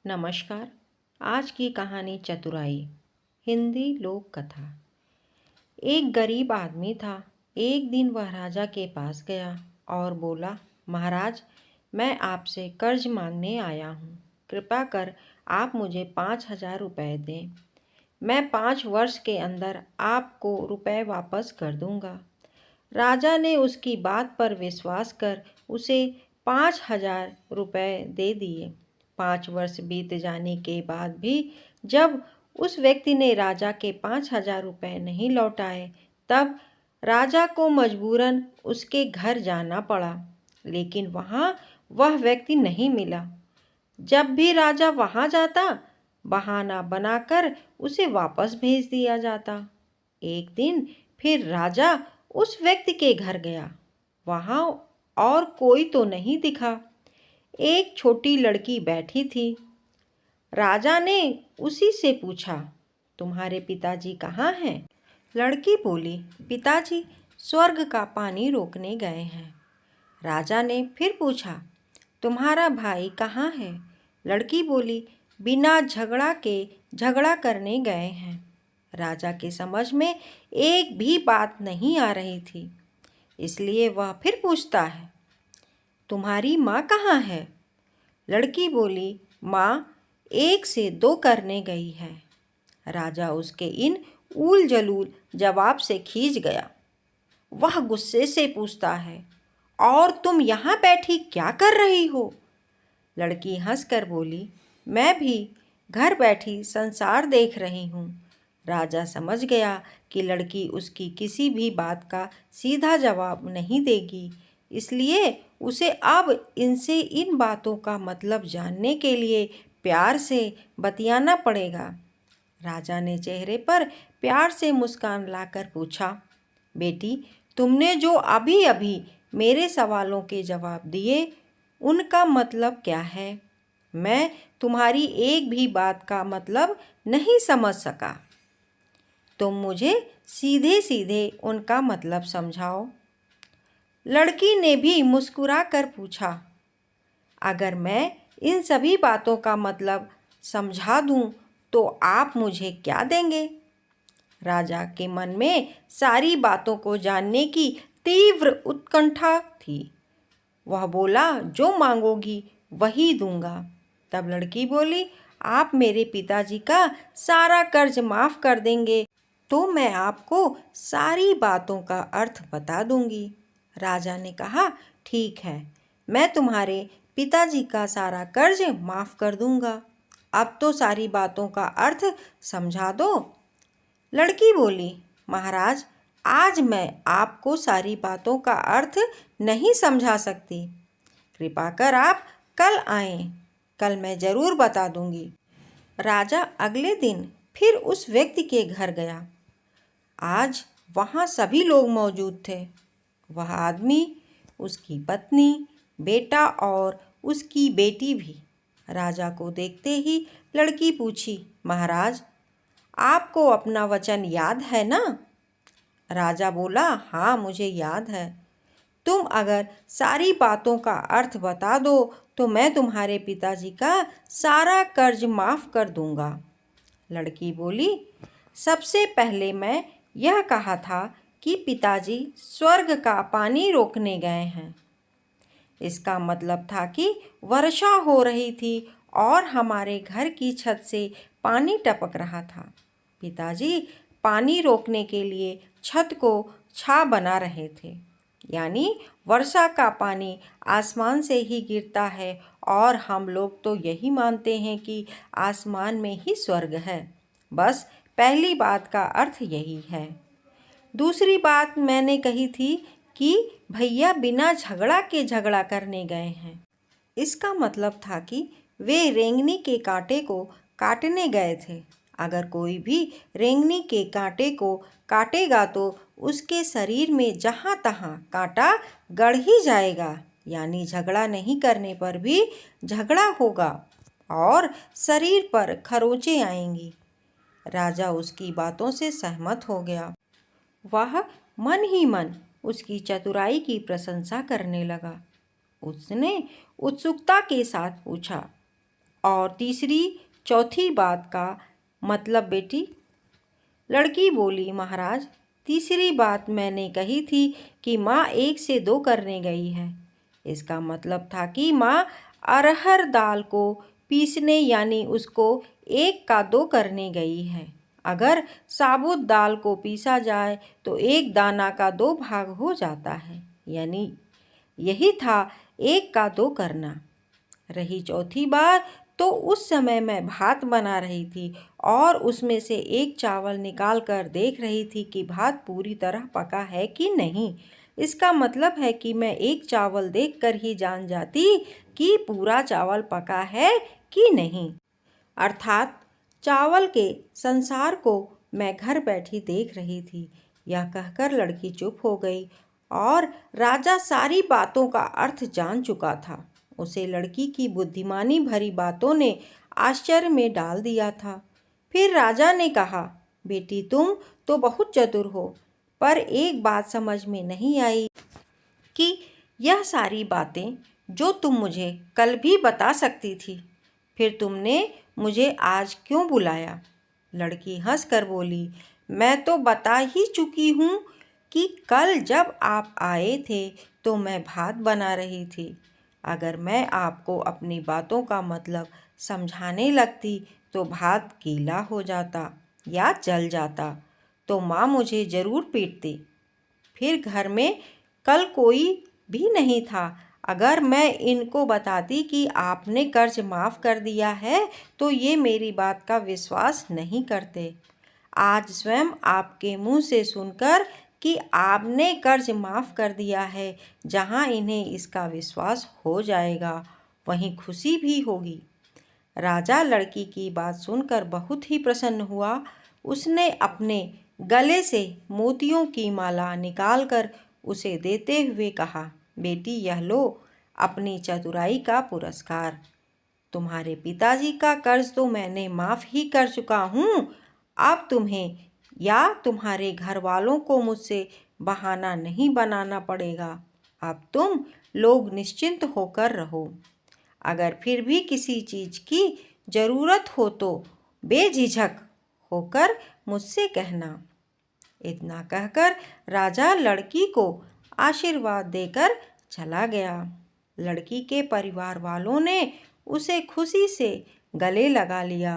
नमस्कार। आज की कहानी चतुराई, हिंदी लोक कथा। एक गरीब आदमी था। एक दिन वह राजा के पास गया और बोला, महाराज, मैं आपसे कर्ज मांगने आया हूँ। कृपा कर आप मुझे 5,000 रुपये दें। मैं 5 वर्ष के अंदर आपको रुपए वापस कर दूंगा। राजा ने उसकी बात पर विश्वास कर उसे 5,000 रुपये दे दिए। 5 वर्ष बीत जाने के बाद भी जब उस व्यक्ति ने राजा के 5,000 रुपये नहीं लौटाए, तब राजा को मजबूरन उसके घर जाना पड़ा। लेकिन वहाँ वह व्यक्ति नहीं मिला। जब भी राजा वहाँ जाता, बहाना बनाकर उसे वापस भेज दिया जाता। एक दिन फिर राजा उस व्यक्ति के घर गया। वहाँ और कोई तो नहीं दिखा। एक छोटी लड़की बैठी थी। राजा ने उसी से पूछा, तुम्हारे पिताजी कहाँ हैं? लड़की बोली, पिताजी स्वर्ग का पानी रोकने गए हैं। राजा ने फिर पूछा, तुम्हारा भाई कहाँ है? लड़की बोली, बिना झगड़ा करने गए हैं। राजा के समझ में एक भी बात नहीं आ रही थी, इसलिए वह फिर पूछता है, तुम्हारी माँ कहाँ है? लड़की बोली, माँ 1 से 2 करने गई है। राजा उसके इन ऊल जलूल जवाब से खींच गया। वह गुस्से से पूछता है, और तुम यहाँ बैठी क्या कर रही हो? लड़की हंसकर बोली, मैं भी घर बैठी संसार देख रही हूँ। राजा समझ गया कि लड़की उसकी किसी भी बात का सीधा जवाब नहीं देगी, इसलिए उसे अब इनसे इन बातों का मतलब जानने के लिए प्यार से बतियाना पड़ेगा। राजा ने चेहरे पर प्यार से मुस्कान लाकर पूछा, बेटी, तुमने जो अभी अभी मेरे सवालों के जवाब दिए, उनका मतलब क्या है? मैं तुम्हारी एक भी बात का मतलब नहीं समझ सका। तुम मुझे सीधे सीधे उनका मतलब समझाओ। लड़की ने भी मुस्कुरा कर पूछा, अगर मैं इन सभी बातों का मतलब समझा दूं तो आप मुझे क्या देंगे? राजा के मन में सारी बातों को जानने की तीव्र उत्कंठा थी। वह बोला, जो मांगोगी वही दूंगा। तब लड़की बोली, आप मेरे पिताजी का सारा कर्ज माफ़ कर देंगे तो मैं आपको सारी बातों का अर्थ बता दूंगी। राजा ने कहा, ठीक है, मैं तुम्हारे पिताजी का सारा कर्ज माफ़ कर दूंगा। अब तो सारी बातों का अर्थ समझा दो। लड़की बोली, महाराज, आज मैं आपको सारी बातों का अर्थ नहीं समझा सकती। कृपा कर आप कल आएं, कल मैं ज़रूर बता दूंगी। राजा अगले दिन फिर उस व्यक्ति के घर गया। आज वहाँ सभी लोग मौजूद थे। वह आदमी, उसकी पत्नी, बेटा और उसकी बेटी भी। राजा को देखते ही लड़की पूछी, महाराज, आपको अपना वचन याद है ना? राजा बोला, हाँ, मुझे याद है। तुम अगर सारी बातों का अर्थ बता दो तो मैं तुम्हारे पिताजी का सारा कर्ज माफ़ कर दूंगा। लड़की बोली, सबसे पहले मैं यह कहा था कि पिताजी स्वर्ग का पानी रोकने गए हैं। इसका मतलब था कि वर्षा हो रही थी और हमारे घर की छत से पानी टपक रहा था। पिताजी पानी रोकने के लिए छत को छा बना रहे थे, यानी वर्षा का पानी आसमान से ही गिरता है और हम लोग तो यही मानते हैं कि आसमान में ही स्वर्ग है। बस पहली बात का अर्थ यही है। दूसरी बात मैंने कही थी कि भैया बिना झगड़ा करने गए हैं। इसका मतलब था कि वे रेंगनी के कांटे को काटने गए थे। अगर कोई भी रेंगनी के कांटे को काटेगा तो उसके शरीर में जहाँ तहाँ कांटा गड़ ही जाएगा, यानी झगड़ा नहीं करने पर भी झगड़ा होगा और शरीर पर खरोंचें आएंगी। राजा उसकी बातों से सहमत हो गया। वह मन ही मन उसकी चतुराई की प्रशंसा करने लगा। उसने उत्सुकता के साथ पूछा, और तीसरी चौथी बात का मतलब बेटी? लड़की बोली, महाराज, तीसरी बात मैंने कही थी कि माँ 1 से 2 करने गई है। इसका मतलब था कि माँ अरहर दाल को पीसने यानी उसको 1 का 2 करने गई है। अगर साबुत दाल को पीसा जाए तो 1 दाना का 2 भाग हो जाता है, यानी यही था 1 का 2 करना। रही चौथी बार, तो उस समय मैं भात बना रही थी और उसमें से एक चावल निकाल कर देख रही थी कि भात पूरी तरह पका है कि नहीं। इसका मतलब है कि मैं एक चावल देखकर ही जान जाती कि पूरा चावल पका है कि नहीं। अर्थात चावल के संसार को मैं घर बैठी देख रही थी। यह कहकर लड़की चुप हो गई और राजा सारी बातों का अर्थ जान चुका था। उसे लड़की की बुद्धिमानी भरी बातों ने आश्चर्य में डाल दिया था। फिर राजा ने कहा, बेटी तुम तो बहुत चतुर हो, पर एक बात समझ में नहीं आई कि यह सारी बातें जो तुम मुझे कल भी बता सकती थी, फिर तुमने मुझे आज क्यों बुलाया? लड़की हंसकर बोली, मैं तो बता ही चुकी हूँ कि कल जब आप आए थे तो मैं भात बना रही थी। अगर मैं आपको अपनी बातों का मतलब समझाने लगती तो भात गीला हो जाता या जल जाता, तो माँ मुझे ज़रूर पीटती। फिर घर में कल कोई भी नहीं था। अगर मैं इनको बताती कि आपने कर्ज माफ़ कर दिया है तो ये मेरी बात का विश्वास नहीं करते। आज स्वयं आपके मुंह से सुनकर कि आपने कर्ज माफ़ कर दिया है, जहां इन्हें इसका विश्वास हो जाएगा वहीं खुशी भी होगी। राजा लड़की की बात सुनकर बहुत ही प्रसन्न हुआ। उसने अपने गले से मोतियों की माला निकालकर उसे देते हुए कहा, बेटी यह लो अपनी चतुराई का पुरस्कार। तुम्हारे पिताजी का कर्ज तो मैंने माफ़ ही कर चुका हूँ। अब तुम्हें या तुम्हारे घर वालों को मुझसे बहाना नहीं बनाना पड़ेगा। अब तुम लोग निश्चिंत होकर रहो। अगर फिर भी किसी चीज़ की ज़रूरत हो तो बेझिझक होकर मुझसे कहना। इतना कहकर राजा लड़की को आशीर्वाद देकर चला गया। लड़की के परिवार वालों ने उसे खुशी से गले लगा लिया।